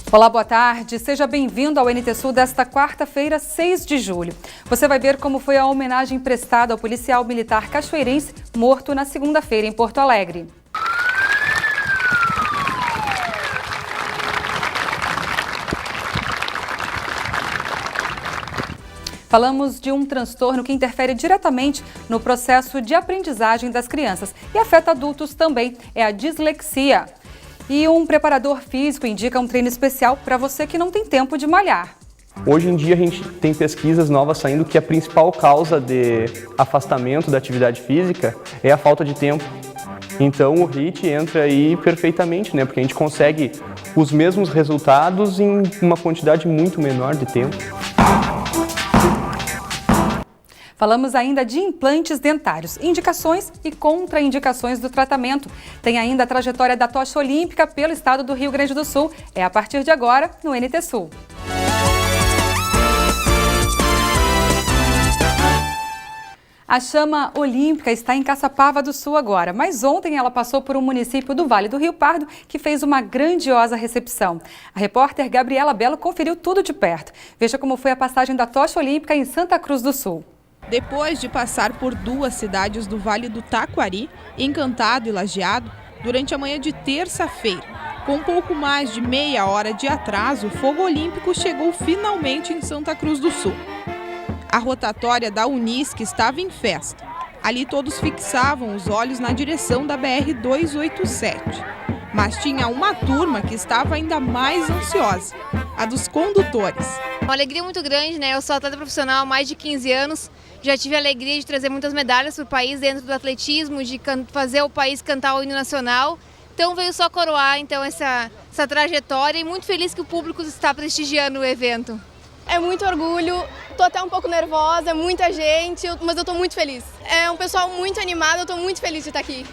Olá, boa tarde. Seja bem-vindo ao NT Sul desta quarta-feira, 6 de julho. Você vai ver como foi a homenagem prestada ao policial militar cachoeirense morto na segunda-feira em Porto Alegre. Falamos de um transtorno que interfere diretamente no processo de aprendizagem das crianças e afeta adultos também, é a dislexia. E um preparador físico indica um treino especial para você que não tem tempo de malhar. Hoje em dia a gente tem pesquisas novas saindo que a principal causa de afastamento da atividade física é a falta de tempo. Então o HIIT entra aí perfeitamente, né? Porque a gente consegue os mesmos resultados em uma quantidade muito menor de tempo. Falamos ainda de implantes dentários, indicações e contraindicações do tratamento. Tem ainda a trajetória da tocha olímpica pelo estado do Rio Grande do Sul. É a partir de agora no NT Sul. A chama olímpica está em Caçapava do Sul agora, mas ontem ela passou por um município do Vale do Rio Pardo que fez uma grandiosa recepção. A repórter Gabriela Belo conferiu tudo de perto. Veja como foi a passagem da tocha olímpica em Santa Cruz do Sul. Depois de passar por duas cidades do Vale do Taquari, Encantado e Lajeado, durante a manhã de terça-feira, com pouco mais de meia hora de atraso, o fogo olímpico chegou finalmente em Santa Cruz do Sul. A rotatória da Unisc estava em festa. Ali todos fixavam os olhos na direção da BR-287. Mas tinha uma turma que estava ainda mais ansiosa, a dos condutores. Uma alegria muito grande, né? Eu sou atleta profissional há mais de 15 anos. Já tive a alegria de trazer muitas medalhas para o país dentro do atletismo, de fazer o país cantar o hino nacional. Então veio só coroar essa trajetória e muito feliz que o público está prestigiando o evento. É muito orgulho, estou até um pouco nervosa, é muita gente, mas eu estou muito feliz. É um pessoal muito animado, eu estou muito feliz de estar aqui.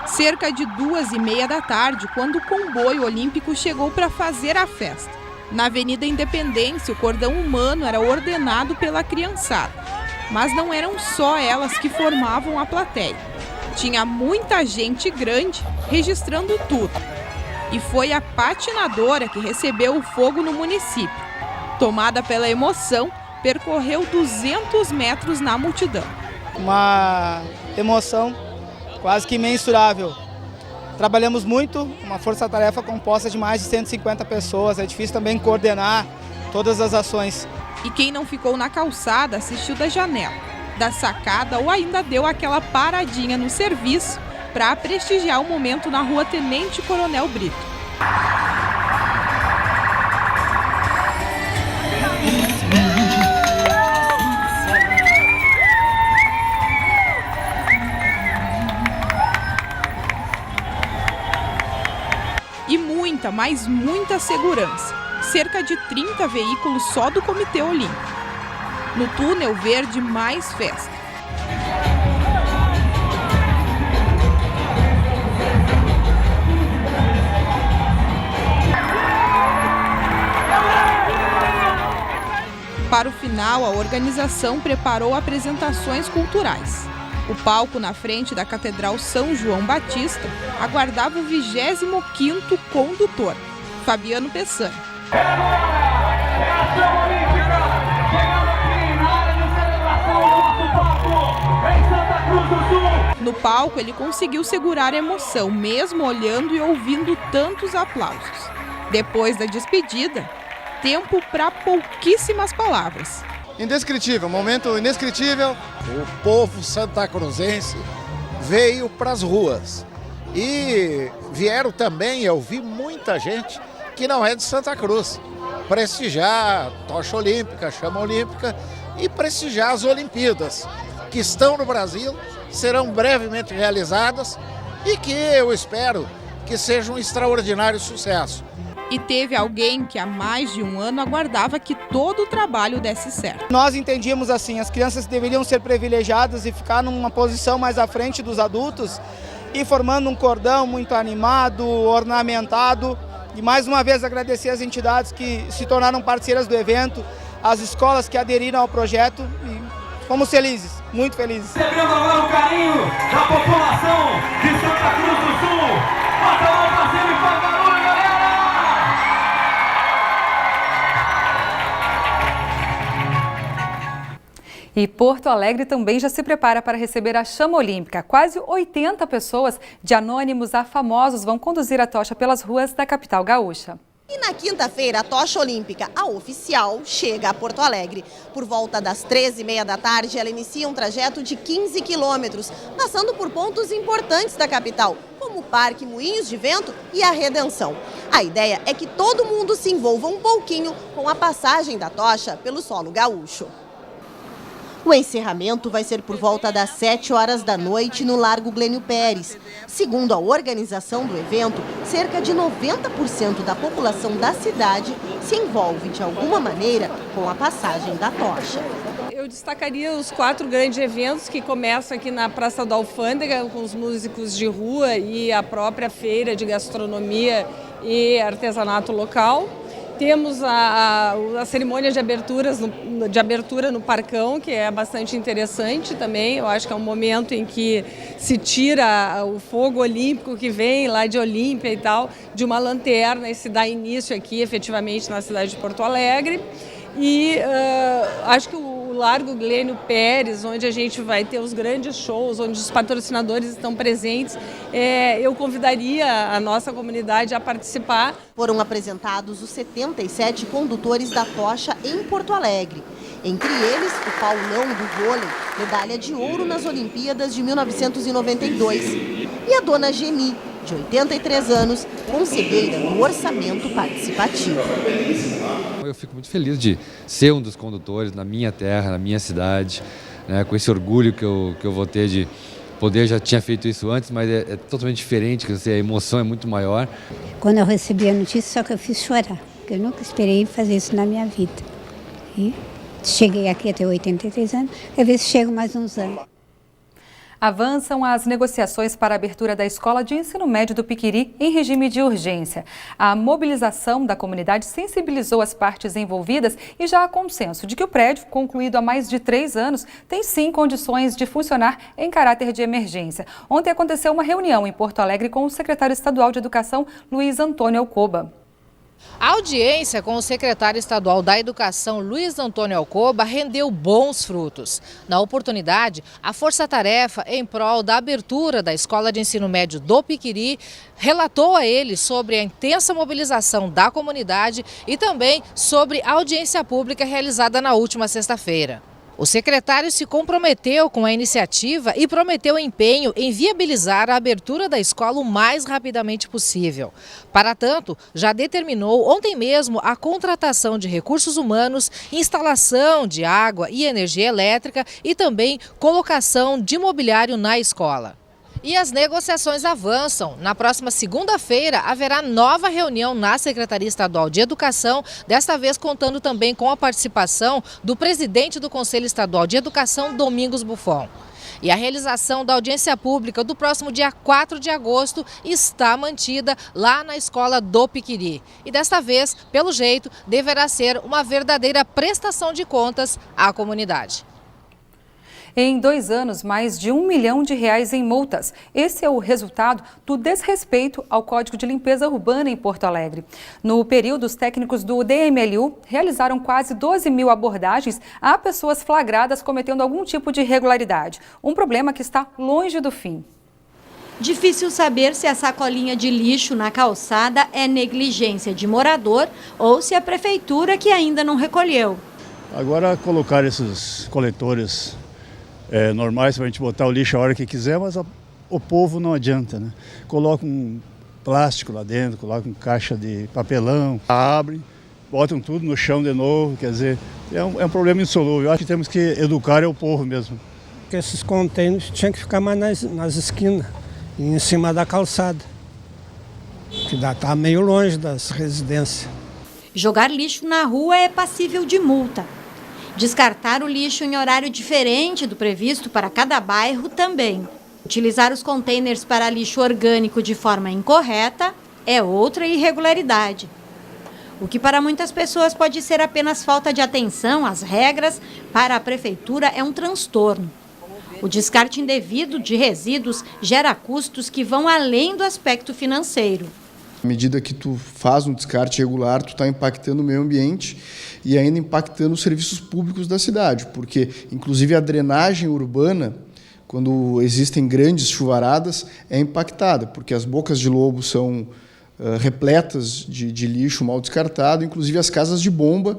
Cerca de 2h30 da tarde, quando o comboio olímpico chegou para fazer a festa. Na Avenida Independência, o cordão humano era ordenado pela criançada. Mas não eram só elas que formavam a plateia. Tinha muita gente grande registrando tudo. E foi a patinadora que recebeu o fogo no município. Tomada pela emoção, percorreu 200 metros na multidão. Uma emoção quase que imensurável. Trabalhamos muito, uma força-tarefa composta de mais de 150 pessoas. É difícil também coordenar todas as ações. E quem não ficou na calçada assistiu da janela, da sacada ou ainda deu aquela paradinha no serviço para prestigiar o momento na Rua Tenente Coronel Brito. E muita, mas muita segurança. Cerca de 30 veículos só do Comitê Olímpico. No túnel verde, mais festa. Para o final, a organização preparou apresentações culturais. O palco na frente da Catedral São João Batista aguardava o 25º condutor, Fabiano Pessani. No palco, ele conseguiu segurar a emoção, mesmo olhando e ouvindo tantos aplausos. Depois da despedida, tempo para pouquíssimas palavras. Indescritível, momento indescritível. O povo santacruzense veio para as ruas e vieram também, eu vi muita gente que não é de Santa Cruz, prestigiar a tocha olímpica, a chama olímpica e prestigiar as Olimpíadas, que estão no Brasil, serão brevemente realizadas e que eu espero que seja um extraordinário sucesso. E teve alguém que há mais de um ano aguardava que todo o trabalho desse certo. Nós entendíamos assim, as crianças deveriam ser privilegiadas e ficar numa posição mais à frente dos adultos e formando um cordão muito animado, ornamentado. E mais uma vez agradecer as entidades que se tornaram parceiras do evento, as escolas que aderiram ao projeto e fomos felizes, muito felizes. Recebendo agora o carinho da população de Santa Cruz do Sul. Bota a mão pra cima e faz barulho, galera! E Porto Alegre também já se prepara para receber a chama olímpica. Quase 80 pessoas, de anônimos a famosos, vão conduzir a tocha pelas ruas da capital gaúcha. E na quinta-feira, a tocha olímpica, a oficial, chega a Porto Alegre. Por volta das 13h30 da tarde, ela inicia um trajeto de 15 quilômetros, passando por pontos importantes da capital, como o Parque Moinhos de Vento e a Redenção. A ideia é que todo mundo se envolva um pouquinho com a passagem da tocha pelo solo gaúcho. O encerramento vai ser por volta das 7 horas da noite no Largo Glênio Pérez. Segundo a organização do evento, cerca de 90% da população da cidade se envolve de alguma maneira com a passagem da tocha. Eu destacaria os 4 grandes eventos que começam aqui na Praça da Alfândega, com os músicos de rua e a própria feira de gastronomia e artesanato local. Temos a cerimônia de abertura no Parcão, que é bastante interessante também. Eu acho que é um momento em que se tira o fogo olímpico que vem lá de Olímpia e tal, de uma lanterna, e se dá início aqui efetivamente na cidade de Porto Alegre. E acho que o Largo Glênio Pérez, onde a gente vai ter os grandes shows, onde os patrocinadores estão presentes, eu convidaria a nossa comunidade a participar. Foram apresentados os 77 condutores da tocha em Porto Alegre. Entre eles, o Paulão do vôlei, medalha de ouro nas Olimpíadas de 1992. E a dona Geni, de 83 anos, conselheira do orçamento participativo. Eu fico muito feliz de ser um dos condutores na minha terra, na minha cidade, né, com esse orgulho que eu vou ter de poder. Já tinha feito isso antes, mas é totalmente diferente, quer dizer, a emoção é muito maior. Quando eu recebi a notícia, só que eu fiz chorar, porque eu nunca esperei fazer isso na minha vida. E cheguei aqui até 83 anos, quer ver se chego mais uns anos. Avançam as negociações para a abertura da Escola de Ensino Médio do Piquiri em regime de urgência. A mobilização da comunidade sensibilizou as partes envolvidas e já há consenso de que o prédio, concluído há mais de 3 anos, tem sim condições de funcionar em caráter de emergência. Ontem aconteceu uma reunião em Porto Alegre com o secretário estadual de Educação, Luiz Antônio Alcoba. A audiência com o secretário estadual da Educação, Luiz Antônio Alcoba, rendeu bons frutos. Na oportunidade, a força-tarefa em prol da abertura da Escola de Ensino Médio do Piquiri relatou a ele sobre a intensa mobilização da comunidade e também sobre a audiência pública realizada na última sexta-feira. O secretário se comprometeu com a iniciativa e prometeu empenho em viabilizar a abertura da escola o mais rapidamente possível. Para tanto, já determinou ontem mesmo a contratação de recursos humanos, instalação de água e energia elétrica e também colocação de mobiliário na escola. E as negociações avançam. Na próxima segunda-feira haverá nova reunião na Secretaria Estadual de Educação, desta vez contando também com a participação do presidente do Conselho Estadual de Educação, Domingos Buffon. E a realização da audiência pública do próximo dia 4 de agosto está mantida lá na Escola do Piquiri. E desta vez, pelo jeito, deverá ser uma verdadeira prestação de contas à comunidade. Em 2 anos, mais de R$1 milhão em multas. Esse é o resultado do desrespeito ao Código de Limpeza Urbana em Porto Alegre. No período, os técnicos do DMLU realizaram quase 12 mil abordagens a pessoas flagradas cometendo algum tipo de irregularidade. Um problema que está longe do fim. Difícil saber se a sacolinha de lixo na calçada é negligência de morador ou se é a prefeitura que ainda não recolheu. Agora colocar esses coletores normais para a gente botar o lixo a hora que quiser, mas o povo não adianta, né? Coloca um plástico lá dentro, coloca uma caixa de papelão, abrem, botam tudo no chão de novo, quer dizer, é um problema insolúvel. Eu acho que temos que educar o povo mesmo. Esses contêineres tinham que ficar mais nas esquinas, em cima da calçada, que está meio longe das residências. Jogar lixo na rua é passível de multa. Descartar o lixo em horário diferente do previsto para cada bairro também. Utilizar os contêineres para lixo orgânico de forma incorreta é outra irregularidade. O que para muitas pessoas pode ser apenas falta de atenção às regras, para a prefeitura é um transtorno. O descarte indevido de resíduos gera custos que vão além do aspecto financeiro. À medida que tu faz um descarte regular, tu está impactando o meio ambiente e ainda impactando os serviços públicos da cidade, porque, inclusive, a drenagem urbana, quando existem grandes chuvaradas, é impactada, porque as bocas de lobo são repletas de lixo mal descartado, inclusive as casas de bomba,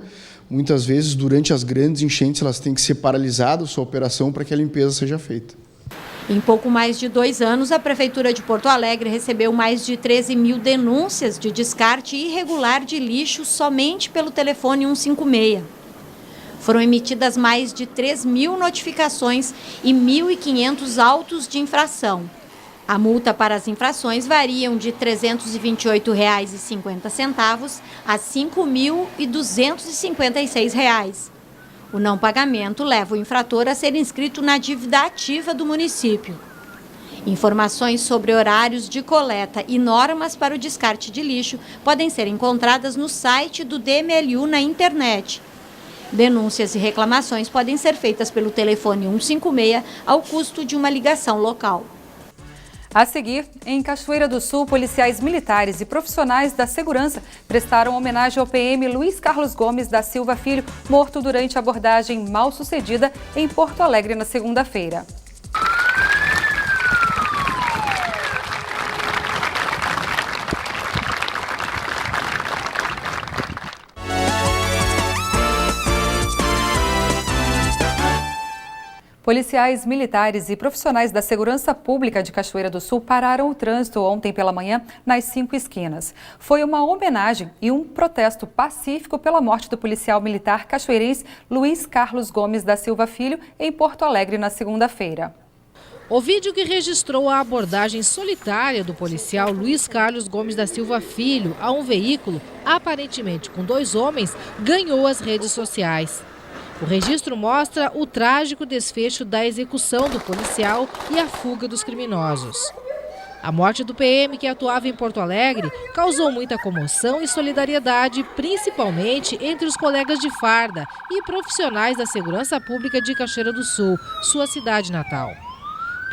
muitas vezes, durante as grandes enchentes, elas têm que ser paralisadas, sua operação, para que a limpeza seja feita. Em pouco mais de 2 anos, a Prefeitura de Porto Alegre recebeu mais de 13 mil denúncias de descarte irregular de lixo somente pelo telefone 156. Foram emitidas mais de 3 mil notificações e 1.500 autos de infração. A multa para as infrações variam de R$ 328,50 a R$ 5.256. O não pagamento leva o infrator a ser inscrito na dívida ativa do município. Informações sobre horários de coleta e normas para o descarte de lixo podem ser encontradas no site do DMLU na internet. Denúncias e reclamações podem ser feitas pelo telefone 156 ao custo de uma ligação local. A seguir, em Cachoeira do Sul, policiais militares e profissionais da segurança prestaram homenagem ao PM Luiz Carlos Gomes da Silva Filho, morto durante a abordagem mal-sucedida em Porto Alegre na segunda-feira. Policiais militares e profissionais da segurança pública de Cachoeira do Sul pararam o trânsito ontem pela manhã nas 5 esquinas. Foi uma homenagem e um protesto pacífico pela morte do policial militar cachoeirense Luiz Carlos Gomes da Silva Filho em Porto Alegre na segunda-feira. O vídeo que registrou a abordagem solitária do policial Luiz Carlos Gomes da Silva Filho a um veículo, aparentemente com 2 homens, ganhou as redes sociais. O registro mostra o trágico desfecho da execução do policial e a fuga dos criminosos. A morte do PM, que atuava em Porto Alegre, causou muita comoção e solidariedade, principalmente entre os colegas de farda e profissionais da segurança pública de Cachoeira do Sul, sua cidade natal.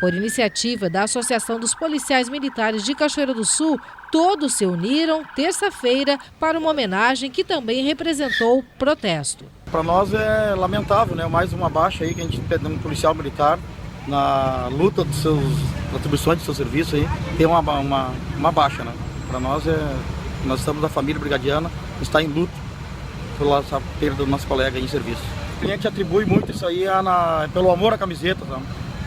Por iniciativa da Associação dos Policiais Militares de Cachoeira do Sul, todos se uniram terça-feira para uma homenagem que também representou protesto. Para nós é lamentável, né? Mais uma baixa aí que a gente pede um policial militar na luta dos seus atribuições do seu serviço aí, tem uma baixa, né? Para nós nós estamos da família brigadiana, está em luto pela essa perda do nosso colega em serviço. O cliente atribui muito isso aí pelo amor à camiseta, sabe?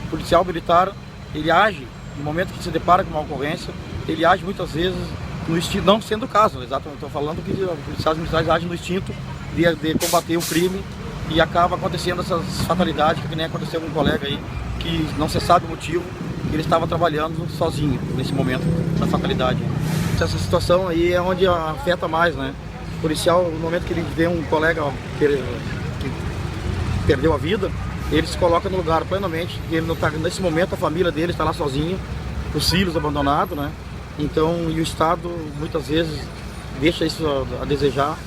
O policial militar, ele age no momento que se depara com uma ocorrência, ele age muitas vezes no instinto, não sendo o caso, exatamente, estou falando que os policiais militares agem no instinto de combater o crime e acaba acontecendo essas fatalidades, que nem aconteceu com um colega aí, que não se sabe o motivo, que ele estava trabalhando sozinho nesse momento da fatalidade. Essa situação aí é onde afeta mais, né? O policial, no momento que ele vê um colega que perdeu a vida, ele se coloca no lugar plenamente, ele não tá, nesse momento a família dele está lá sozinha, os filhos abandonados, né? Então, e o Estado muitas vezes deixa isso a desejar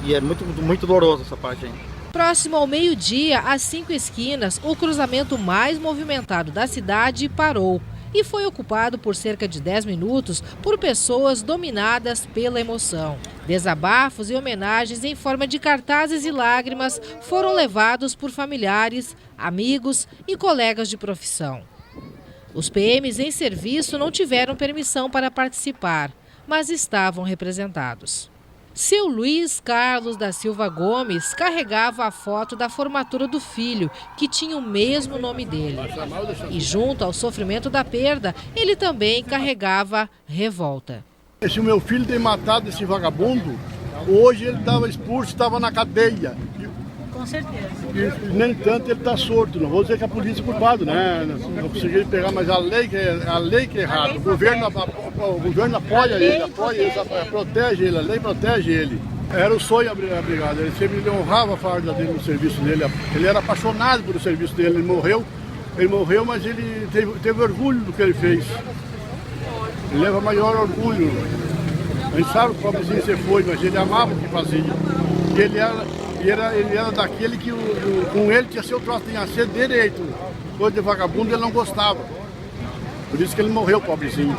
e é muito doloroso essa parte aí. Próximo ao meio-dia, às 5 esquinas, o cruzamento mais movimentado da cidade parou e foi ocupado por cerca de 10 minutos por pessoas dominadas pela emoção. Desabafos e homenagens em forma de cartazes e lágrimas foram levados por familiares, amigos e colegas de profissão. Os PMs em serviço não tiveram permissão para participar, mas estavam representados. Seu Luiz Carlos da Silva Gomes carregava a foto da formatura do filho, que tinha o mesmo nome dele. E junto ao sofrimento da perda, ele também carregava revolta. Se o meu filho tem matado esse vagabundo, hoje ele estava expulso, estava na cadeia. Com certeza. E nem tanto ele está solto, não vou dizer que a polícia é culpada, né? Não consegui pegar, mas a lei que é errada. O governo apoia ele, protege ele, a lei protege ele. Era o sonho a brigada, ele sempre honrava a farda dele no serviço dele. Ele era apaixonado pelo serviço dele, ele morreu, mas ele teve orgulho do que ele fez. Ele leva maior orgulho. A gente sabe que o pobrezinho você foi, mas ele amava o que fazia. E ele era daquele que com ele tinha seu troço, tinha ser direito. Coisa de vagabundo ele não gostava. Por isso que ele morreu, pobrezinho.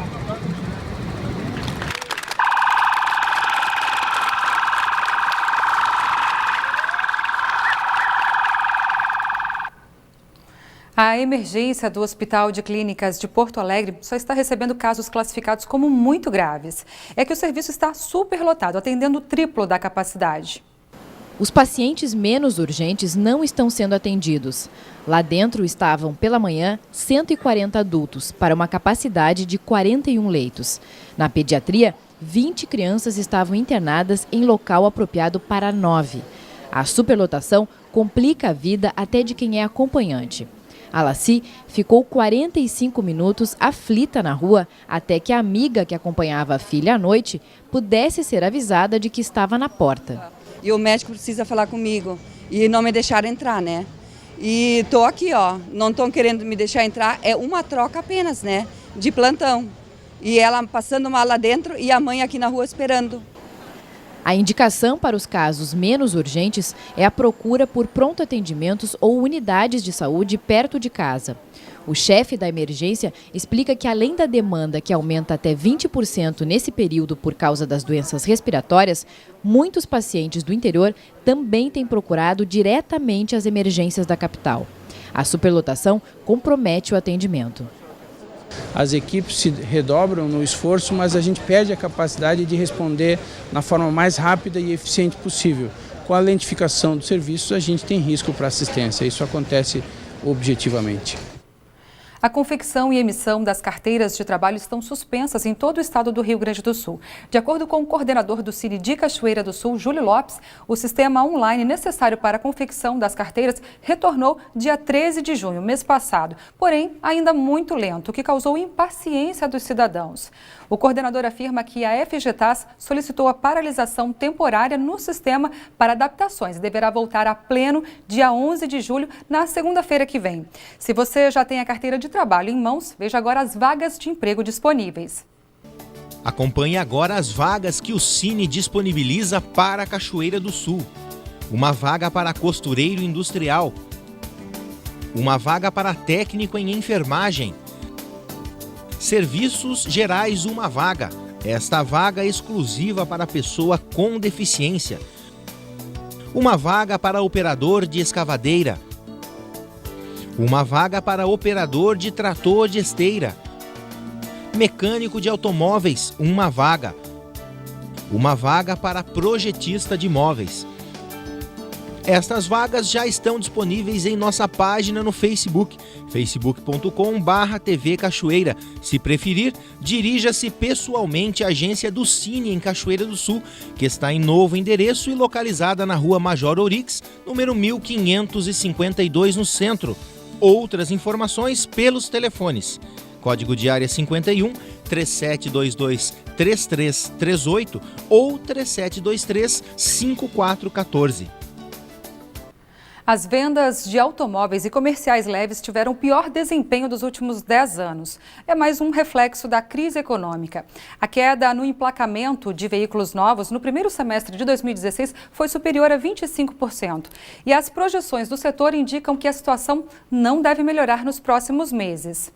A emergência do Hospital de Clínicas de Porto Alegre só está recebendo casos classificados como muito graves. É que o serviço está superlotado, atendendo o triplo da capacidade. Os pacientes menos urgentes não estão sendo atendidos. Lá dentro estavam, pela manhã, 140 adultos, para uma capacidade de 41 leitos. Na pediatria, 20 crianças estavam internadas em local apropriado para 9. A superlotação complica a vida até de quem é acompanhante. A Laci ficou 45 minutos aflita na rua até que a amiga que acompanhava a filha à noite pudesse ser avisada de que estava na porta. E o médico precisa falar comigo e não me deixaram entrar, né? E estou aqui, ó, não estão querendo me deixar entrar, é uma troca apenas, né? De plantão. E ela passando mal lá dentro e a mãe aqui na rua esperando. A indicação para os casos menos urgentes é a procura por pronto atendimentos ou unidades de saúde perto de casa. O chefe da emergência explica que, além da demanda que aumenta até 20% nesse período por causa das doenças respiratórias, muitos pacientes do interior também têm procurado diretamente as emergências da capital. A superlotação compromete o atendimento. As equipes se redobram no esforço, mas a gente perde a capacidade de responder na forma mais rápida e eficiente possível. Com a lentificação dos serviços, a gente tem risco para assistência. Isso acontece objetivamente. A confecção e emissão das carteiras de trabalho estão suspensas em todo o estado do Rio Grande do Sul. De acordo com o coordenador do Cine de Cachoeira do Sul, Júlio Lopes, o sistema online necessário para a confecção das carteiras retornou dia 13 de junho, mês passado, porém ainda muito lento, o que causou impaciência dos cidadãos. O coordenador afirma que a FGTAS solicitou a paralisação temporária no sistema para adaptações e deverá voltar a pleno dia 11 de julho, na segunda-feira que vem. Se você já tem a carteira de trabalho em mãos, veja agora as vagas de emprego disponíveis. Acompanhe agora as vagas que o Cine disponibiliza para a Cachoeira do Sul. Uma vaga para costureiro industrial. Uma vaga para técnico em enfermagem. Serviços gerais, uma vaga. Esta vaga é exclusiva para pessoa com deficiência. Uma vaga para operador de escavadeira. Uma vaga para operador de trator de esteira. Mecânico de automóveis, uma vaga. Uma vaga para projetista de imóveis. Estas vagas já estão disponíveis em nossa página no Facebook, facebook.com/TV Cachoeira. Se preferir, dirija-se pessoalmente à agência do Cine em Cachoeira do Sul, que está em novo endereço e localizada na Rua Major Ourix, número 1552, no centro. Outras informações pelos telefones. Código de área 51 3722 3338 ou 3723 5414. As vendas de automóveis e comerciais leves tiveram o pior desempenho dos últimos 10 anos. É mais um reflexo da crise econômica. A queda no emplacamento de veículos novos no primeiro semestre de 2016 foi superior a 25%. E as projeções do setor indicam que a situação não deve melhorar nos próximos meses.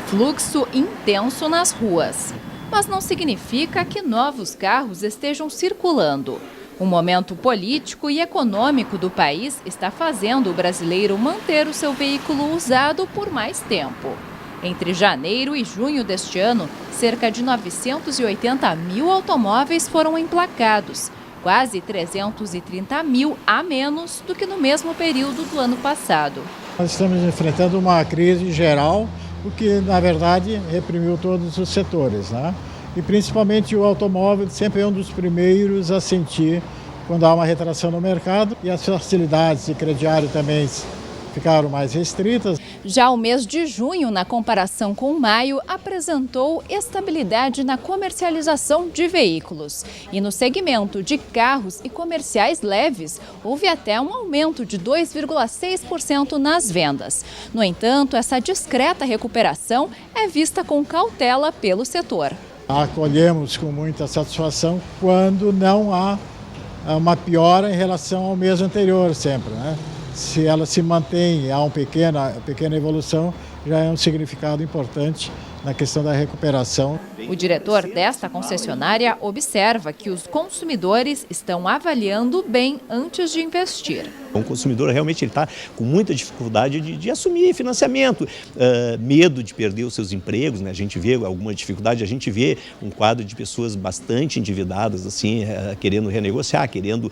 Fluxo intenso nas ruas, mas não significa que novos carros estejam circulando. O momento político e econômico do país está fazendo o brasileiro manter o seu veículo usado por mais tempo. Entre janeiro e junho deste ano, cerca de 980 mil automóveis foram emplacados, quase 330 mil a menos do que no mesmo período do ano passado. Nós estamos enfrentando uma crise geral, o que, na verdade, reprimiu todos os setores, né? E principalmente o automóvel sempre é um dos primeiros a sentir quando há uma retração no mercado, e as facilidades de crediário também ficaram mais restritas. Já o mês de junho, na comparação com maio, apresentou estabilidade na comercialização de veículos. E no segmento de carros e comerciais leves, houve até um aumento de 2,6% nas vendas. No entanto, essa discreta recuperação é vista com cautela pelo setor. Acolhemos com muita satisfação quando não há uma piora em relação ao mês anterior sempre, né? Se ela se mantém, há uma pequena evolução, já é um significado importante na questão da recuperação. O diretor desta concessionária observa que os consumidores estão avaliando bem antes de investir. O consumidor realmente está com muita dificuldade de assumir financiamento, medo de perder os seus empregos, né? A gente vê alguma dificuldade, a gente vê um quadro de pessoas bastante endividadas, assim, querendo renegociar, querendo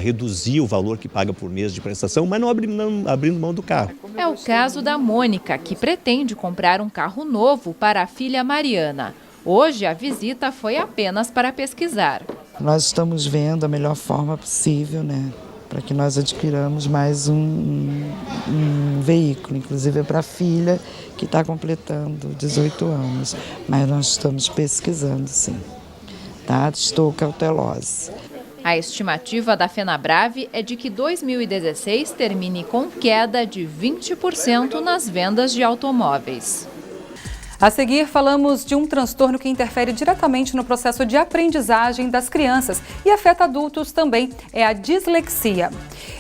reduzir o valor que paga por mês de prestação, mas não abrindo mão do carro. É o caso da Mônica, que pretende comprar um carro novo para a filha Mariana. Hoje, a visita foi apenas para pesquisar. Nós estamos vendo a melhor forma possível, né, para que nós adquiramos mais um veículo, inclusive para a filha que está completando 18 anos. Mas nós estamos pesquisando, sim. Tá? Estou cautelosa. A estimativa da Fenabrave é de que 2016 termine com queda de 20% nas vendas de automóveis. A seguir, falamos de um transtorno que interfere diretamente no processo de aprendizagem das crianças e afeta adultos também, é a dislexia.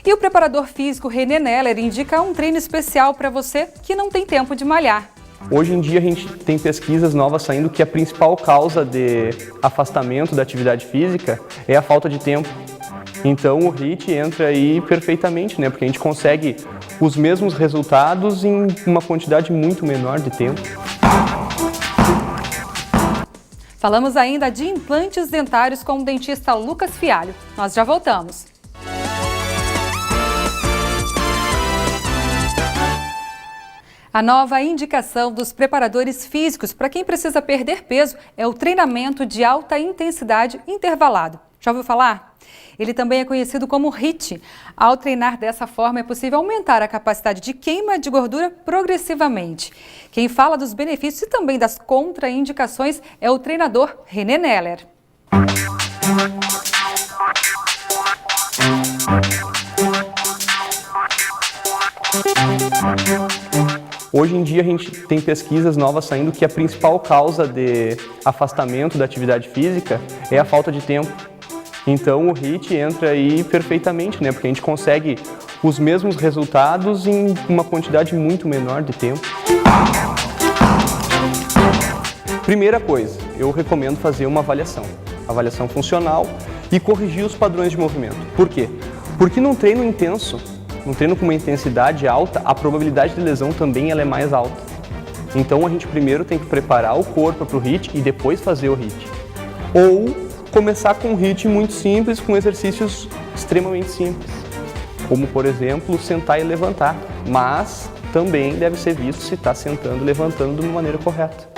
E o preparador físico René Neller indica um treino especial para você que não tem tempo de malhar. Hoje em dia a gente tem pesquisas novas saindo que a principal causa de afastamento da atividade física é a falta de tempo. Então o HIIT entra aí perfeitamente, né? Porque a gente consegue os mesmos resultados em uma quantidade muito menor de tempo. Falamos ainda de implantes dentários com o dentista Lucas Fialho. Nós já voltamos. A nova indicação dos preparadores físicos para quem precisa perder peso é o treinamento de alta intensidade intervalado. Já ouviu falar? Ele também é conhecido como HIIT. Ao treinar dessa forma, é possível aumentar a capacidade de queima de gordura progressivamente. Quem fala dos benefícios e também das contraindicações é o treinador René Neller. Hoje em dia a gente tem pesquisas novas saindo que a principal causa de afastamento da atividade física é a falta de tempo. Então o HIIT entra aí perfeitamente, né? Porque a gente consegue os mesmos resultados em uma quantidade muito menor de tempo. Primeira coisa, eu recomendo fazer uma avaliação funcional e corrigir os padrões de movimento. Por quê? Porque num treino intenso, num treino com uma intensidade alta, a probabilidade de lesão também ela é mais alta. Então a gente primeiro tem que preparar o corpo para o HIIT e depois fazer o HIIT. Ou começar com um HIIT muito simples, com exercícios extremamente simples, como por exemplo sentar e levantar, mas também deve ser visto se está sentando e levantando de uma maneira correta.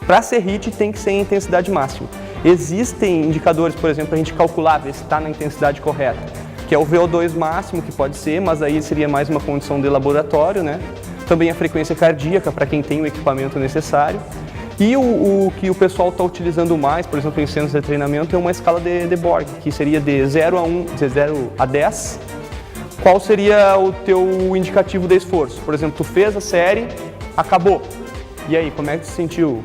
Para ser HIIT tem que ser em intensidade máxima. Existem indicadores, por exemplo, para a gente calcular, ver se está na intensidade correta, que é o VO2 máximo, que pode ser, mas aí seria mais uma condição de laboratório, né? Também a frequência cardíaca, para quem tem o equipamento necessário. E o que o pessoal está utilizando mais, por exemplo, em centros de treinamento, é uma escala de Borg, que seria de 0 a 10. Qual seria o teu indicativo de esforço? Por exemplo, tu fez a série, acabou. E aí, como é que tu se sentiu?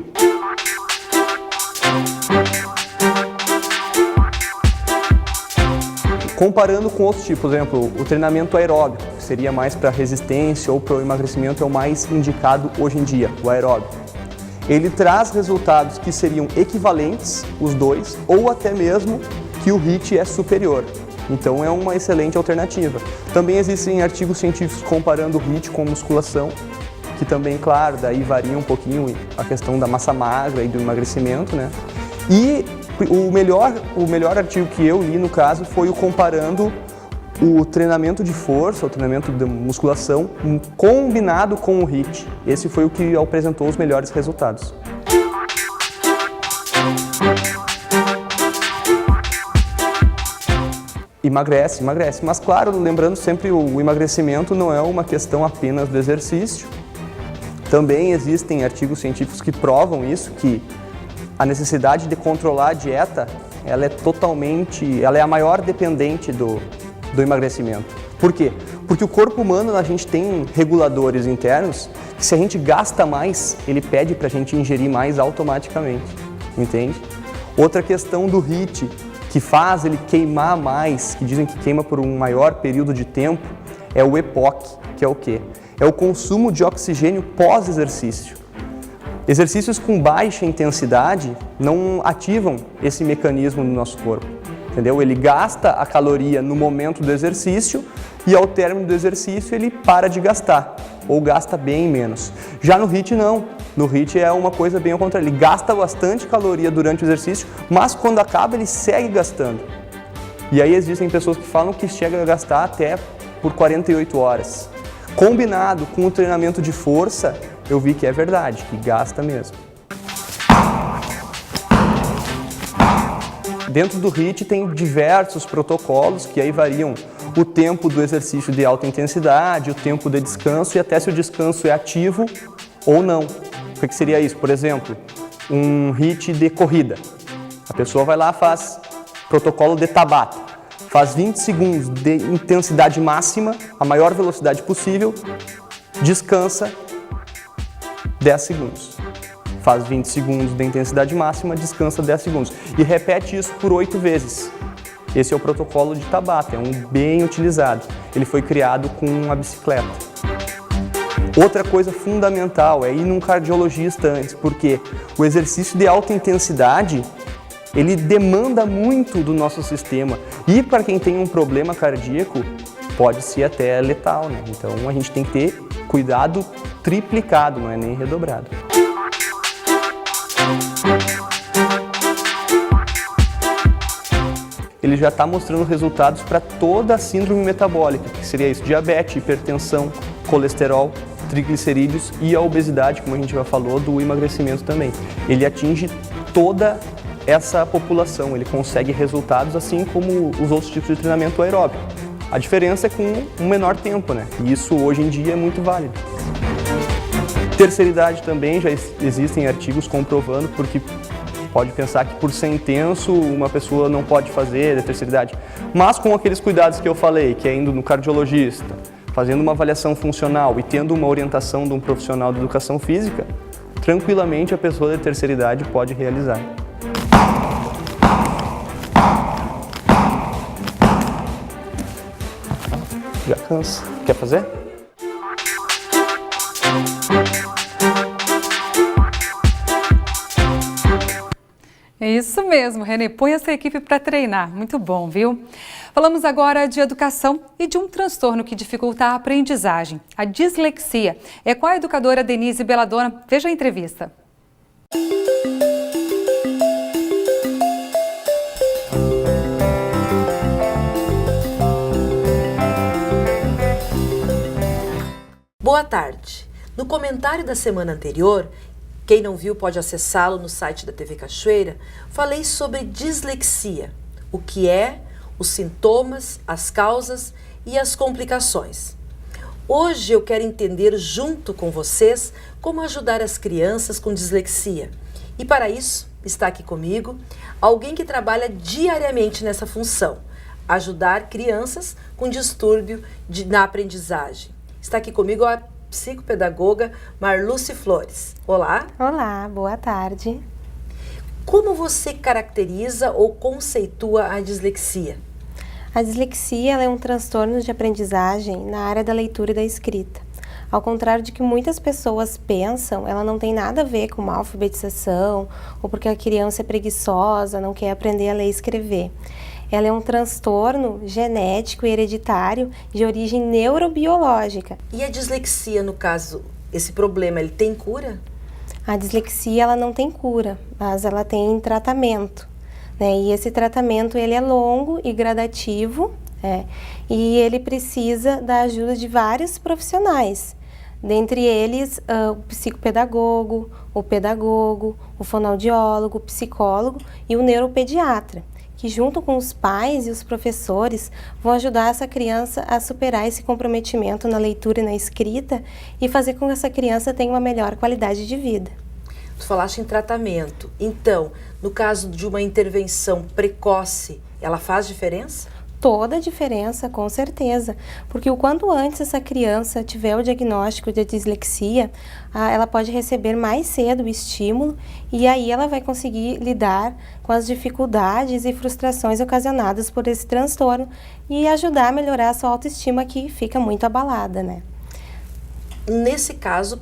Comparando com outros tipos, por exemplo, o treinamento aeróbico, que seria mais para resistência ou para o emagrecimento, é o mais indicado hoje em dia, o aeróbico. Ele traz resultados que seriam equivalentes, os dois, ou até mesmo que o HIIT é superior. Então é uma excelente alternativa. Também existem artigos científicos comparando o HIIT com musculação, que também, claro, daí varia um pouquinho a questão da massa magra e do emagrecimento, né? E o melhor artigo que eu li, no caso, foi o comparando o treinamento de força, o treinamento de musculação, combinado com o HIIT. Esse foi o que apresentou os melhores resultados. Emagrece, mas claro, lembrando sempre, o emagrecimento não é uma questão apenas do exercício. Também existem artigos científicos que provam isso, que a necessidade de controlar a dieta, ela é a maior dependente do emagrecimento. Por quê? Porque o corpo humano, a gente tem reguladores internos que se a gente gasta mais, ele pede para a gente ingerir mais automaticamente, entende? Outra questão do HIIT, que faz ele queimar mais, que dizem que queima por um maior período de tempo, é o EPOC, que é o quê? É o consumo de oxigênio pós-exercício. Exercícios com baixa intensidade não ativam esse mecanismo no nosso corpo, entendeu? Ele gasta a caloria no momento do exercício e ao término do exercício ele para de gastar, ou gasta bem menos. Já no HIIT não, no HIIT é uma coisa bem ao contrário, ele gasta bastante caloria durante o exercício, mas quando acaba ele segue gastando. E aí existem pessoas que falam que chega a gastar até por 48 horas. Combinado com o treinamento de força, eu vi que é verdade, que gasta mesmo. Dentro do HIIT tem diversos protocolos que aí variam o tempo do exercício de alta intensidade, o tempo de descanso e até se o descanso é ativo ou não. O que seria isso? Por exemplo, um HIIT de corrida. A pessoa vai lá, faz protocolo de Tabata, faz 20 segundos de intensidade máxima, a maior velocidade possível, descansa 10 segundos. Faz 20 segundos de intensidade máxima, descansa 10 segundos. E repete isso por 8 vezes. Esse é o protocolo de Tabata, é um bem utilizado. Ele foi criado com uma bicicleta. Outra coisa fundamental é ir num cardiologista antes, porque o exercício de alta intensidade, ele demanda muito do nosso sistema. E para quem tem um problema cardíaco, pode ser até letal, né? Então a gente tem que ter cuidado triplicado, não é nem redobrado. Ele já está mostrando resultados para toda a síndrome metabólica, que seria isso, diabetes, hipertensão, colesterol, triglicerídeos e a obesidade, como a gente já falou, do emagrecimento também. Ele atinge toda essa população, ele consegue resultados assim como os outros tipos de treinamento aeróbico. A diferença é com um menor tempo, né? E isso hoje em dia é muito válido. Terceira idade também, já existem artigos comprovando, porque pode pensar que por ser intenso uma pessoa não pode fazer da terceira idade. Mas com aqueles cuidados que eu falei, que é indo no cardiologista, fazendo uma avaliação funcional e tendo uma orientação de um profissional de educação física, tranquilamente a pessoa da terceira idade pode realizar. Já cansa. Quer fazer? É isso mesmo, Renê. Põe essa equipe para treinar. Muito bom, viu? Falamos agora de educação e de um transtorno que dificulta a aprendizagem, a dislexia. É com a educadora Denise Belladonna. Veja a entrevista. Boa tarde. No comentário da semana anterior, quem não viu pode acessá-lo no site da TV Cachoeira, falei sobre dislexia, o que é, os sintomas, as causas e as complicações. Hoje eu quero entender junto com vocês como ajudar as crianças com dislexia. E para isso está aqui comigo alguém que trabalha diariamente nessa função, ajudar crianças com distúrbio na aprendizagem. Está aqui comigo a psicopedagoga Marluce Flores. Olá. Olá, boa tarde. Como você caracteriza ou conceitua a dislexia? A dislexia ela é um transtorno de aprendizagem na área da leitura e da escrita. Ao contrário de que muitas pessoas pensam, ela não tem nada a ver com uma alfabetização ou porque a criança é preguiçosa, não quer aprender a ler e escrever. Ela é um transtorno genético e hereditário de origem neurobiológica. E a dislexia, no caso, esse problema, ele tem cura? A dislexia ela não tem cura, mas ela tem tratamento, né? E esse tratamento ele é longo e gradativo, e ele precisa da ajuda de vários profissionais. Dentre eles, o psicopedagogo, o pedagogo, o fonoaudiólogo, o psicólogo e o neuropediatra, que junto com os pais e os professores vão ajudar essa criança a superar esse comprometimento na leitura e na escrita e fazer com que essa criança tenha uma melhor qualidade de vida. Tu falaste em tratamento. Então, no caso de uma intervenção precoce, ela faz diferença? toda a diferença, com certeza, porque o quanto antes essa criança tiver o diagnóstico de dislexia, ela pode receber mais cedo o estímulo e aí ela vai conseguir lidar com as dificuldades e frustrações ocasionadas por esse transtorno e ajudar a melhorar a sua autoestima, que fica muito abalada, né? Nesse caso,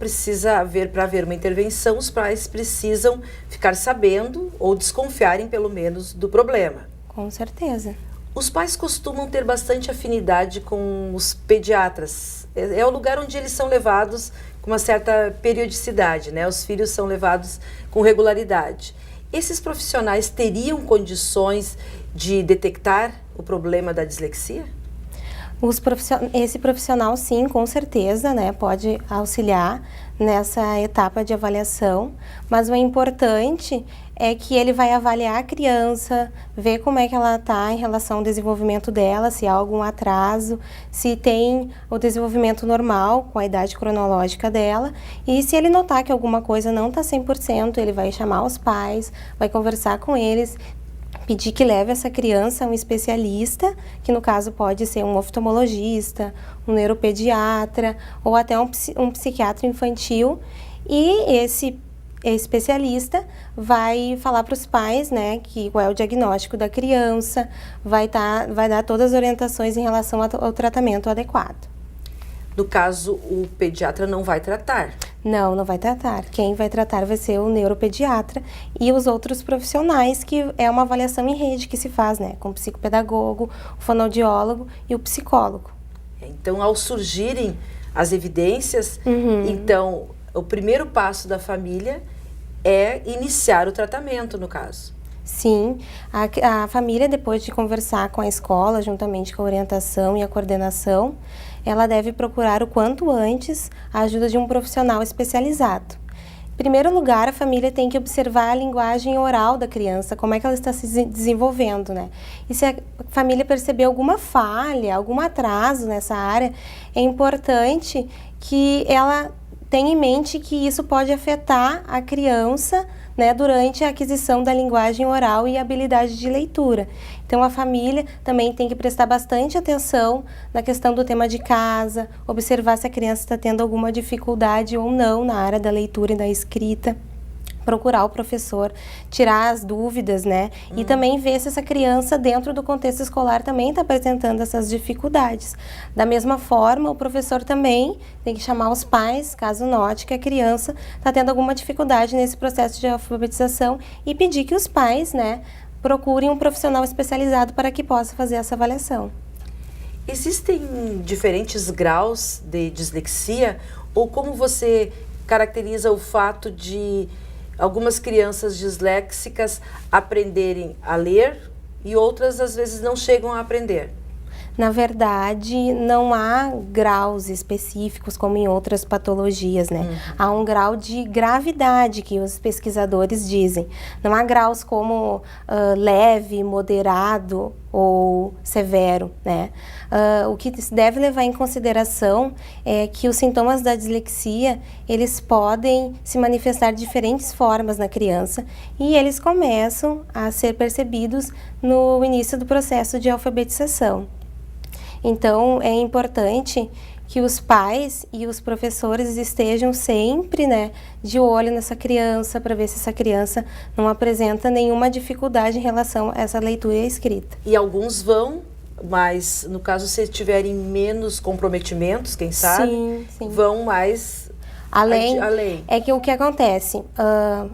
para haver uma intervenção, os pais precisam ficar sabendo ou desconfiarem pelo menos do problema. Com certeza. Os pais costumam ter bastante afinidade com os pediatras. É o lugar onde eles são levados com uma certa periodicidade, né? Os filhos são levados com regularidade. Esses profissionais teriam condições de detectar o problema da dislexia? Esse profissional, sim, com certeza, né, pode auxiliar nessa etapa de avaliação, mas o importante é que ele vai avaliar a criança, ver como é que ela está em relação ao desenvolvimento dela, se há algum atraso, se tem o desenvolvimento normal com a idade cronológica dela, e se ele notar que alguma coisa não está 100%, ele vai chamar os pais, vai conversar com eles, pedir que leve essa criança a um especialista, que no caso pode ser um oftalmologista, um neuropediatra ou até um psiquiatra infantil, e esse especialista vai falar para os pais, né, qual é o diagnóstico da criança, vai dar todas as orientações em relação ao tratamento adequado. No caso, o pediatra não vai tratar? Não vai tratar. Quem vai tratar vai ser o neuropediatra e os outros profissionais, que é uma avaliação em rede que se faz, né, com o psicopedagogo, o fonoaudiólogo e o psicólogo. Então, ao surgirem as evidências, então, o primeiro passo da família é iniciar o tratamento, no caso. Sim, a família, depois de conversar com a escola, juntamente com a orientação e a coordenação, ela deve procurar o quanto antes a ajuda de um profissional especializado. Em primeiro lugar, a família tem que observar a linguagem oral da criança, como é que ela está se desenvolvendo, né? E se a família perceber alguma falha, algum atraso nessa área, é importante que ela tenha em mente que isso pode afetar a criança, né, durante a aquisição da linguagem oral e habilidade de leitura. Então, a família também tem que prestar bastante atenção na questão do tema de casa, observar se a criança está tendo alguma dificuldade ou não na área da leitura e da escrita, procurar o professor, tirar as dúvidas, né? E também ver se essa criança, dentro do contexto escolar, também está apresentando essas dificuldades. Da mesma forma, o professor também tem que chamar os pais, caso note que a criança está tendo alguma dificuldade nesse processo de alfabetização, e pedir que os pais, né, procurem um profissional especializado para que possa fazer essa avaliação. Existem diferentes graus de dislexia, ou como você caracteriza o fato de algumas crianças disléxicas aprenderem a ler e outras, às vezes, não chegam a aprender? Na verdade, não há graus específicos como em outras patologias, né? Há um grau de gravidade que os pesquisadores dizem. Não há graus como leve, moderado ou severo, né? O que se deve levar em consideração é que os sintomas da dislexia, eles podem se manifestar de diferentes formas na criança e eles começam a ser percebidos no início do processo de alfabetização. Então, é importante que os pais e os professores estejam sempre, né, de olho nessa criança, para ver se essa criança não apresenta nenhuma dificuldade em relação a essa leitura e a escrita. E alguns vão, mas no caso, se tiverem menos comprometimentos, quem sabe, vão mais além. É que o que acontece,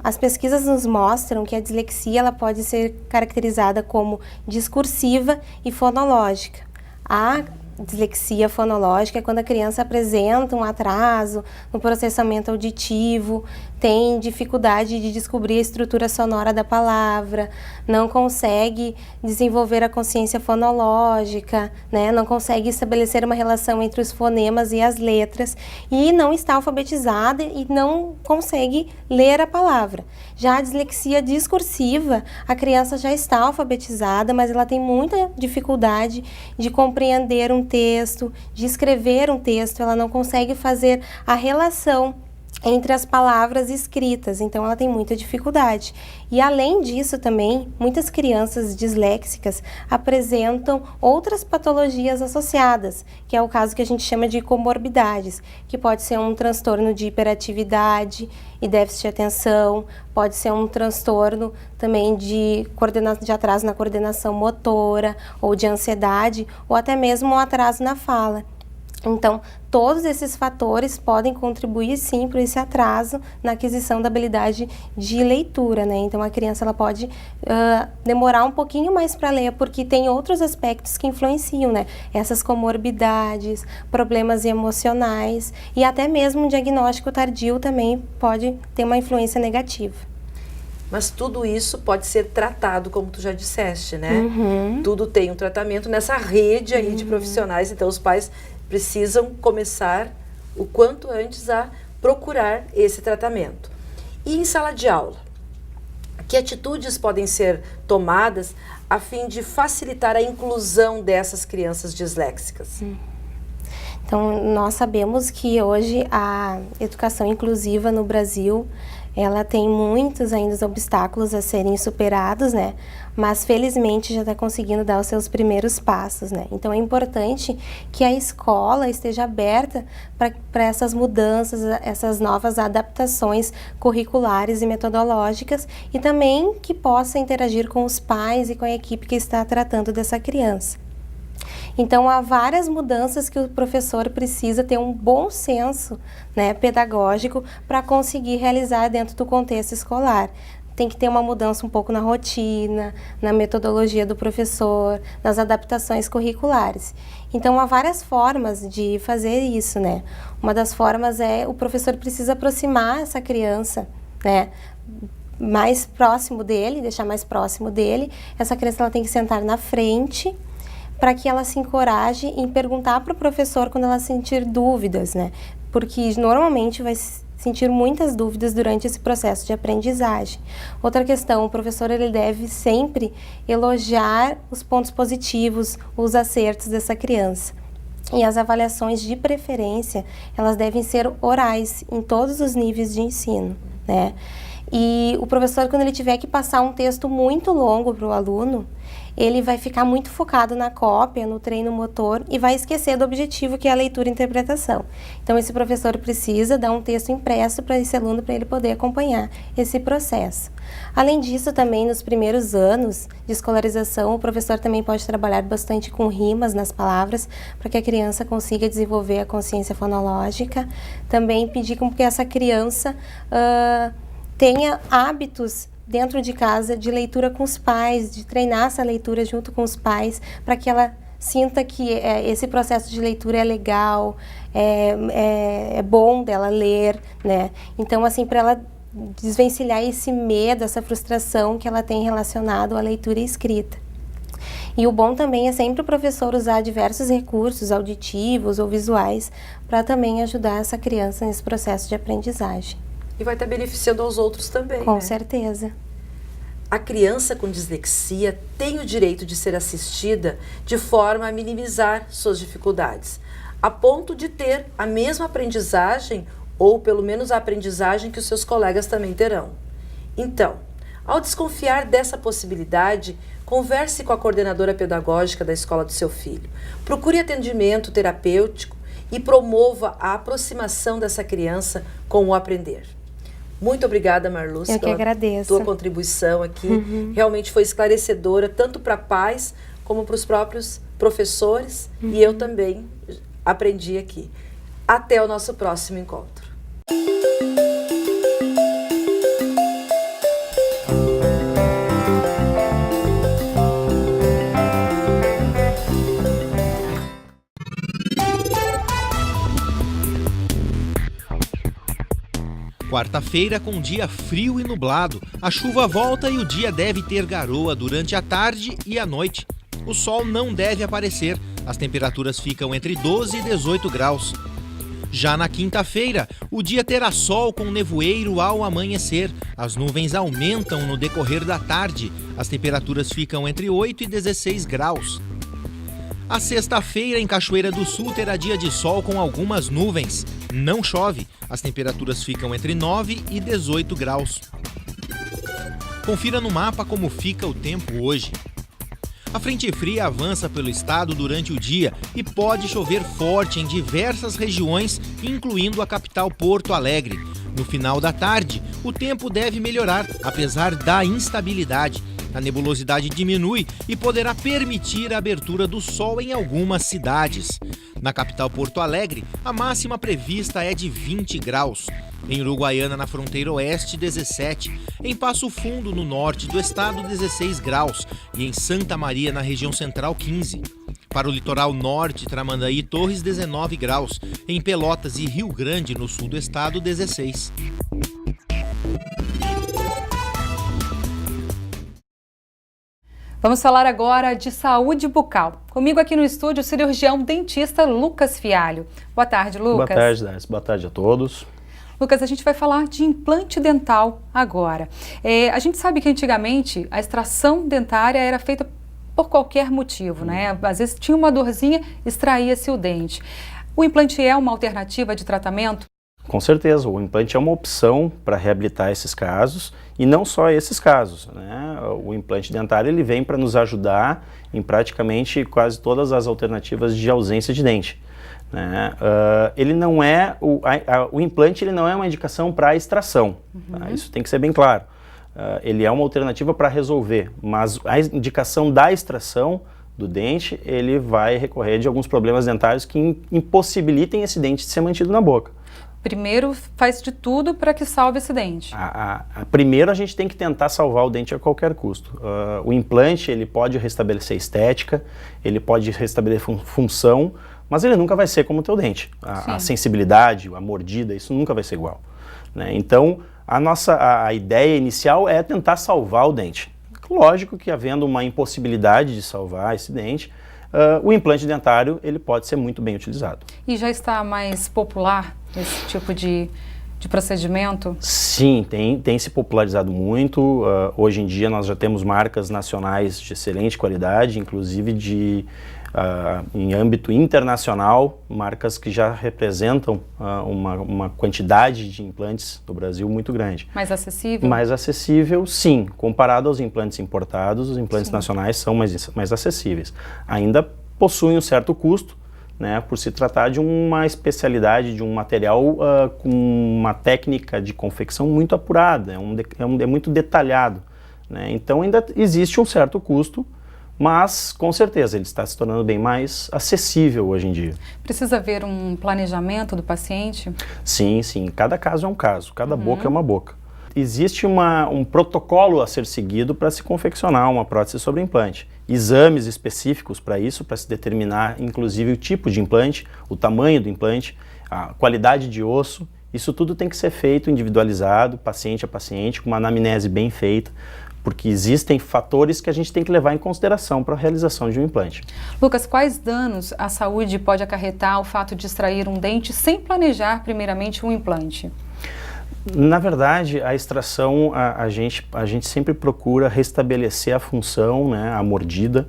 as pesquisas nos mostram que a dislexia ela pode ser caracterizada como discursiva e fonológica. A dislexia fonológica é quando a criança apresenta um atraso no processamento auditivo, tem dificuldade de descobrir a estrutura sonora da palavra, não consegue desenvolver a consciência fonológica, né? Não consegue estabelecer uma relação entre os fonemas e as letras e não está alfabetizada e não consegue ler a palavra. Já a dislexia discursiva, a criança já está alfabetizada, mas ela tem muita dificuldade de compreender um texto, de escrever um texto, ela não consegue fazer a relação entre as palavras escritas, então ela tem muita dificuldade. E além disso também, muitas crianças disléxicas apresentam outras patologias associadas, que é o caso que a gente chama de comorbidades, que pode ser um transtorno de hiperatividade e déficit de atenção, pode ser um transtorno também de atraso na coordenação motora, ou de ansiedade, ou até mesmo um atraso na fala. Então, todos esses fatores podem contribuir, sim, para esse atraso na aquisição da habilidade de leitura, né? Então, a criança ela pode demorar um pouquinho mais para ler, porque tem outros aspectos que influenciam, né? Essas comorbidades, problemas emocionais e até mesmo um diagnóstico tardio também pode ter uma influência negativa. Mas tudo isso pode ser tratado, como tu já disseste, né? Uhum. Tudo tem um tratamento nessa rede aí de profissionais, então os pais precisam começar o quanto antes a procurar esse tratamento. E em sala de aula, que atitudes podem ser tomadas a fim de facilitar a inclusão dessas crianças disléxicas? Então, nós sabemos que hoje a educação inclusiva no Brasil, ela tem muitos ainda obstáculos a serem superados, né? Mas felizmente já está conseguindo dar os seus primeiros passos, né? Então é importante que a escola esteja aberta para essas mudanças, essas novas adaptações curriculares e metodológicas e também que possa interagir com os pais e com a equipe que está tratando dessa criança. Então, há várias mudanças que o professor precisa ter um bom senso, né, pedagógico para conseguir realizar dentro do contexto escolar. Tem que ter uma mudança um pouco na rotina, na metodologia do professor, nas adaptações curriculares. Então, há várias formas de fazer isso, né? Uma das formas é o professor precisa aproximar essa criança, né, mais próximo dele, deixar mais próximo dele. Essa criança ela tem que sentar na frente, para que ela se encoraje em perguntar para o professor quando ela sentir dúvidas, né? Porque normalmente vai sentir muitas dúvidas durante esse processo de aprendizagem. Outra questão, o professor ele deve sempre elogiar os pontos positivos, os acertos dessa criança. E as avaliações de preferência, elas devem ser orais em todos os níveis de ensino, né? E o professor, quando ele tiver que passar um texto muito longo para o aluno, ele vai ficar muito focado na cópia, no treino motor e vai esquecer do objetivo que é a leitura e interpretação. Então, esse professor precisa dar um texto impresso para esse aluno, para ele poder acompanhar esse processo. Além disso, também nos primeiros anos de escolarização, o professor também pode trabalhar bastante com rimas nas palavras, para que a criança consiga desenvolver a consciência fonológica. Também pedir com que essa criança tenha hábitos dentro de casa de leitura com os pais, de treinar essa leitura junto com os pais, para que ela sinta que esse processo de leitura é legal, é bom dela ler, né? Então, assim, para ela desvencilhar esse medo, essa frustração que ela tem relacionado à leitura e escrita. E o bom também é sempre o professor usar diversos recursos auditivos ou visuais para também ajudar essa criança nesse processo de aprendizagem. E vai estar beneficiando aos outros também, Com né? certeza. A criança com dislexia tem o direito de ser assistida de forma a minimizar suas dificuldades, a ponto de ter a mesma aprendizagem ou pelo menos a aprendizagem que os seus colegas também terão. Então, ao desconfiar dessa possibilidade, converse com a coordenadora pedagógica da escola do seu filho. Procure atendimento terapêutico e promova a aproximação dessa criança com o aprender. Muito obrigada, Marluce, Eu que agradeço. tua contribuição aqui. Realmente foi esclarecedora, tanto para pais como para os próprios professores. E eu também aprendi aqui. Até o nosso próximo encontro. Quarta-feira com dia frio e nublado. A chuva volta e o dia deve ter garoa durante a tarde e a noite. O sol não deve aparecer. As temperaturas ficam entre 12 e 18 graus. Já na quinta-feira, o dia terá sol com nevoeiro ao amanhecer. As nuvens aumentam no decorrer da tarde. As temperaturas ficam entre 8 e 16 graus. A sexta-feira em Cachoeira do Sul terá dia de sol com algumas nuvens. Não chove, as temperaturas ficam entre 9 e 18 graus. Confira no mapa como fica o tempo hoje. A frente fria avança pelo estado durante o dia e pode chover forte em diversas regiões, incluindo a capital Porto Alegre. No final da tarde, o tempo deve melhorar, apesar da instabilidade. A nebulosidade diminui e poderá permitir a abertura do sol em algumas cidades. Na capital Porto Alegre, a máxima prevista é de 20 graus. Em Uruguaiana, na fronteira oeste, 17. Em Passo Fundo, no norte do estado, 16 graus. E em Santa Maria, na região central, 15. Para o litoral norte, Tramandaí e Torres, 19 graus. Em Pelotas e Rio Grande, no sul do estado, 16. Vamos falar agora de saúde bucal. Comigo aqui no estúdio o cirurgião dentista Lucas Fialho. Boa tarde, Lucas. Boa tarde, Darcy. Boa tarde a todos. Lucas, a gente vai falar de implante dental agora. A gente sabe que antigamente a extração dentária era feita por qualquer motivo, né? Às vezes tinha uma dorzinha, extraía-se o dente. O implante é uma alternativa de tratamento? Com certeza, o implante é uma opção para reabilitar esses casos e não só esses casos, né? O implante dentário ele vem para nos ajudar em praticamente quase todas as alternativas de ausência de dente, né? Ele não é o implante ele não é uma indicação para extração, tá? Isso tem que ser bem claro. Ele é uma alternativa para resolver, mas a indicação da extração do dente ele vai recorrer de alguns problemas dentários que impossibilitem esse dente de ser mantido na boca. Primeiro faz de tudo para que salve esse dente. Primeiro a gente tem que tentar salvar o dente a qualquer custo. O implante ele pode restabelecer estética, ele pode restabelecer função, mas ele nunca vai ser como o teu dente. A sensibilidade, a mordida, isso nunca vai ser igual, né? Então a ideia inicial é tentar salvar o dente. Lógico que havendo uma impossibilidade de salvar esse dente, o implante dentário ele pode ser muito bem utilizado. E já está mais popular esse tipo de procedimento? Sim, tem se popularizado muito. Hoje em dia nós já temos marcas nacionais de excelente qualidade, inclusive em âmbito internacional, marcas que já representam uma quantidade de implantes no Brasil muito grande. Mais acessível? Mais acessível, sim. Comparado aos implantes importados, os implantes nacionais são mais acessíveis. Ainda possuem um certo custo, né, por se tratar de uma especialidade, de um material com uma técnica de confecção muito apurada, é muito detalhado, né? Então ainda existe um certo custo, mas com certeza ele está se tornando bem mais acessível hoje em dia. Precisa haver um planejamento do paciente? Sim, cada caso é um caso, cada boca é uma boca. Existe um protocolo a ser seguido para se confeccionar uma prótese sobre implante. Exames específicos para isso, para se determinar inclusive o tipo de implante, o tamanho do implante, a qualidade de osso. Isso tudo tem que ser feito individualizado, paciente a paciente, com uma anamnese bem feita, porque existem fatores que a gente tem que levar em consideração para a realização de um implante. Lucas, quais danos à saúde pode acarretar o fato de extrair um dente sem planejar primeiramente um implante? Na verdade, a extração, a gente sempre procura restabelecer a função, né, a mordida.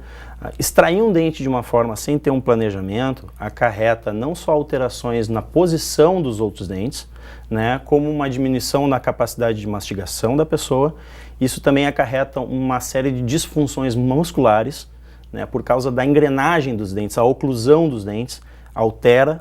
Extrair um dente de uma forma sem ter um planejamento acarreta não só alterações na posição dos outros dentes, né, como uma diminuição na capacidade de mastigação da pessoa. Isso também acarreta uma série de disfunções musculares, né, por causa da engrenagem dos dentes, a oclusão dos dentes.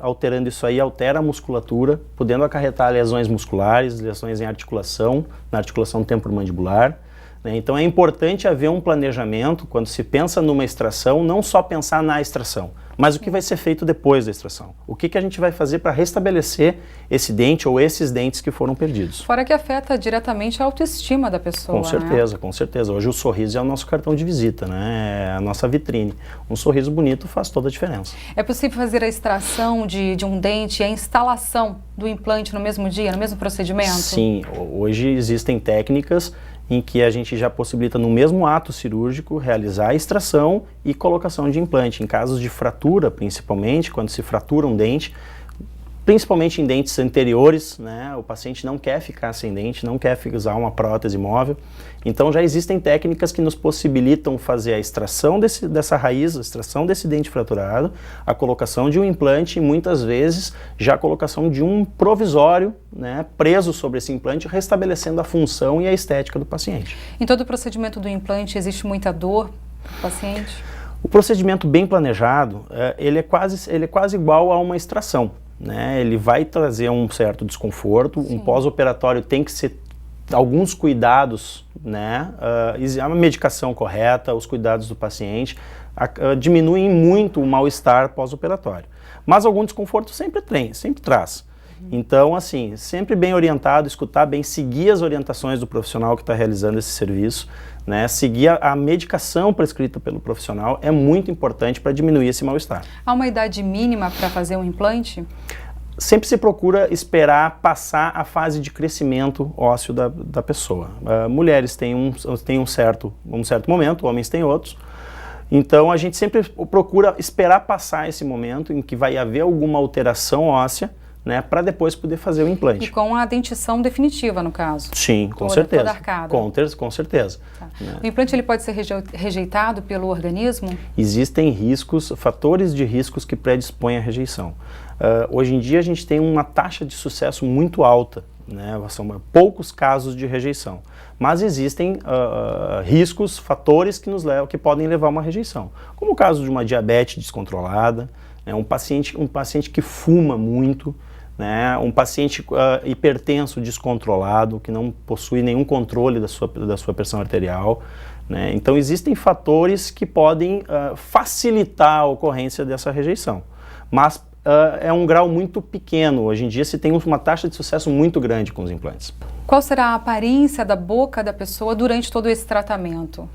Alterando isso aí, altera a musculatura, podendo acarretar lesões musculares, lesões em articulação, na articulação temporomandibular, né? Então é importante haver um planejamento, quando se pensa numa extração, não só pensar na extração, mas o que vai ser feito depois da extração. O que a gente vai fazer para restabelecer esse dente ou esses dentes que foram perdidos. Fora que afeta diretamente a autoestima da pessoa. Com certeza, né? Com certeza. Hoje o sorriso é o nosso cartão de visita, né? É a nossa vitrine. Um sorriso bonito faz toda a diferença. É possível fazer a extração de um dente e a instalação do implante no mesmo dia, no mesmo procedimento? Sim, hoje existem técnicas em que a gente já possibilita no mesmo ato cirúrgico realizar a extração e colocação de implante. Em casos de fratura, principalmente, quando se fratura um dente, principalmente em dentes anteriores, né? O paciente não quer ficar sem dente, não quer usar uma prótese móvel. Então já existem técnicas que nos possibilitam fazer a extração dessa raiz, a extração desse dente fraturado, a colocação de um implante e muitas vezes já a colocação de um provisório, né, preso sobre esse implante, restabelecendo a função e a estética do paciente. Em todo o procedimento do implante existe muita dor para o paciente? O procedimento bem planejado, ele é quase igual a uma extração, né? Ele vai trazer um certo desconforto, um pós-operatório tem que ser alguns cuidados, né? A medicação correta, os cuidados do paciente diminuem muito o mal-estar pós-operatório. Mas algum desconforto sempre traz. Então, assim, sempre bem orientado, escutar bem, seguir as orientações do profissional que está realizando esse serviço, né? Seguir a medicação prescrita pelo profissional é muito importante para diminuir esse mal-estar. Há uma idade mínima para fazer um implante? Sempre se procura esperar passar a fase de crescimento ósseo da pessoa. Mulheres têm um certo momento, homens têm outros. Então a gente sempre procura esperar passar esse momento em que vai haver alguma alteração óssea, né, para depois poder fazer o implante. E com a dentição definitiva, no caso? Sim, com certeza. Toda arcada. Com certeza. Tá. Né. O implante ele pode ser rejeitado pelo organismo? Existem fatores de riscos que predispõem à rejeição. Hoje em dia a gente tem uma taxa de sucesso muito alta, né, são poucos casos de rejeição. Mas existem riscos, fatores que podem levar a uma rejeição. Como o caso de uma diabetes descontrolada, né, um paciente que fuma muito, né, um paciente hipertenso descontrolado, que não possui nenhum controle da sua pressão arterial. Né? Então existem fatores que podem facilitar a ocorrência dessa rejeição. Mas é um grau muito pequeno. Hoje em dia se tem uma taxa de sucesso muito grande com os implantes. Qual será a aparência da boca da pessoa durante todo esse tratamento?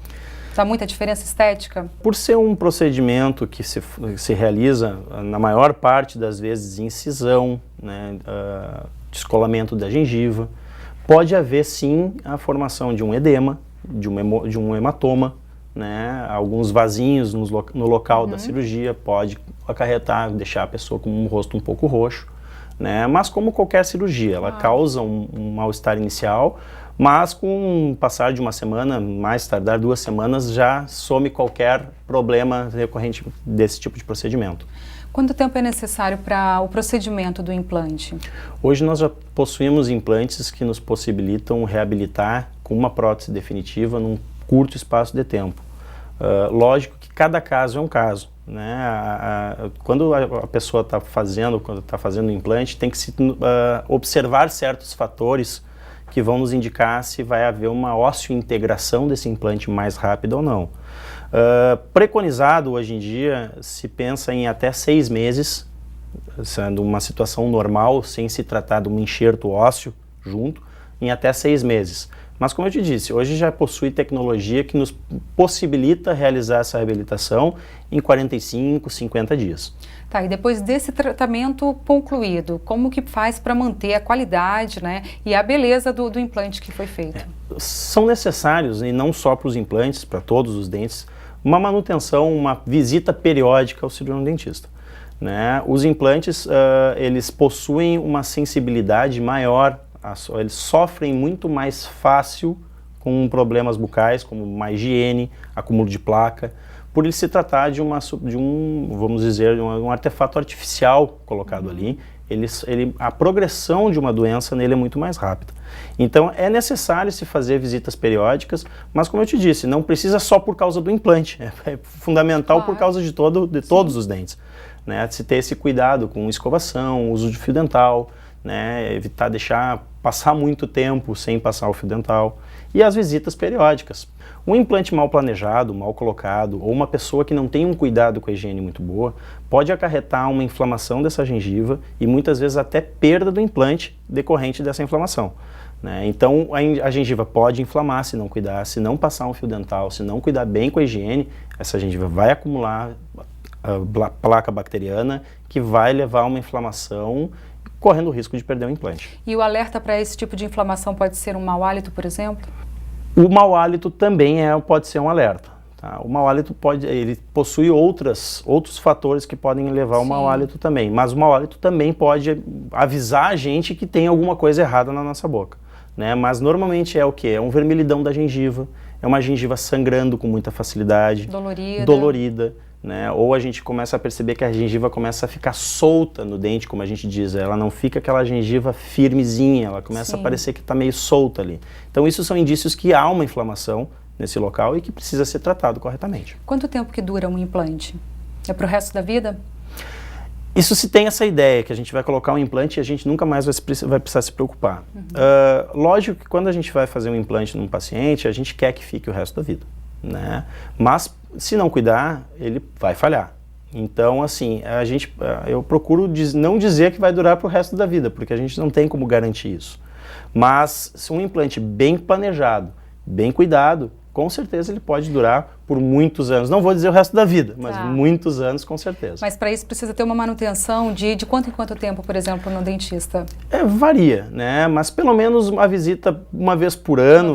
Há muita diferença estética? Por ser um procedimento que se realiza, na maior parte das vezes, incisão, né, descolamento da gengiva, pode haver sim a formação de um edema, de um hematoma, né, alguns vasinhos no local da cirurgia, pode acarretar, deixar a pessoa com um rosto um pouco roxo, né, mas como qualquer cirurgia, ela causa um mal-estar inicial, mas com o passar de uma semana, mais tardar 2 semanas, já some qualquer problema decorrente desse tipo de procedimento. Quanto tempo é necessário para o procedimento do implante? Hoje nós já possuímos implantes que nos possibilitam reabilitar com uma prótese definitiva num curto espaço de tempo. Lógico que cada caso é um caso, né? Quando a pessoa está fazendo o implante, tem que se observar certos fatores que vão nos indicar se vai haver uma ósseo-integração desse implante mais rápida ou não. Preconizado hoje em dia, se pensa em até 6 meses, sendo uma situação normal, sem se tratar de um enxerto ósseo junto, em até 6 meses. Mas como eu te disse, hoje já possui tecnologia que nos possibilita realizar essa reabilitação em 45, 50 dias. Tá, e depois desse tratamento concluído, como que faz para manter a qualidade, né, e a beleza do implante que foi feito? São necessários, e não só para os implantes, para todos os dentes, uma manutenção, uma visita periódica ao cirurgião dentista. Né? Os implantes, eles possuem uma sensibilidade maior, eles sofrem muito mais fácil com problemas bucais, como má higiene, acúmulo de placa, por ele se tratar de vamos dizer, um artefato artificial colocado ali. A progressão de uma doença nele é muito mais rápida. Então é necessário se fazer visitas periódicas, mas como eu te disse, não precisa só por causa do implante, é fundamental por causa de todos os dentes. Né? Se ter esse cuidado com escovação, uso de fio dental, né? Evitar deixar passar muito tempo sem passar o fio dental, e as visitas periódicas. Um implante mal planejado, mal colocado, ou uma pessoa que não tem um cuidado com a higiene muito boa, pode acarretar uma inflamação dessa gengiva e muitas vezes até perda do implante decorrente dessa inflamação. Né? Então a gengiva pode inflamar se não cuidar, se não passar um fio dental, se não cuidar bem com a higiene, essa gengiva vai acumular a placa bacteriana que vai levar a uma inflamação, correndo o risco de perder o implante. E o alerta para esse tipo de inflamação pode ser um mau hálito, por exemplo? O mau hálito também pode ser um alerta. Tá? O mau hálito ele possui outros fatores que podem levar ao mau hálito também, mas o mau hálito também pode avisar a gente que tem alguma coisa errada na nossa boca, né? Mas normalmente é o quê? É um vermelhidão da gengiva, é uma gengiva sangrando com muita facilidade, dolorida, né? Ou a gente começa a perceber que a gengiva começa a ficar solta no dente, como a gente diz, ela não fica aquela gengiva firmezinha, ela começa a parecer que está meio solta ali. Então isso são indícios que há uma inflamação nesse local e que precisa ser tratado corretamente. Quanto tempo que dura um implante? É para o resto da vida? Isso se tem essa ideia, que a gente vai colocar um implante e a gente nunca mais vai precisar se preocupar. Lógico que quando a gente vai fazer um implante num paciente, a gente quer que fique o resto da vida, né? Mas se não cuidar, ele vai falhar. Então, assim, eu procuro não dizer que vai durar para o resto da vida, porque a gente não tem como garantir isso. Mas se um implante bem planejado, bem cuidado, com certeza ele pode durar por muitos anos. Não vou dizer o resto da vida, mas muitos anos com certeza. Mas para isso precisa ter uma manutenção de quanto em quanto tempo, por exemplo, no dentista? Varia, né? Mas pelo menos uma visita uma vez por ano,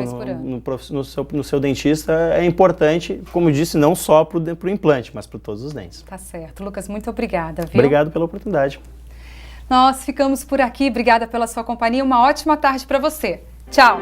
no seu dentista é importante, como eu disse, não só para o implante, mas para todos os dentes. Tá certo. Lucas, muito obrigada, viu? Obrigado pela oportunidade. Nós ficamos por aqui. Obrigada pela sua companhia. Uma ótima tarde para você. Tchau!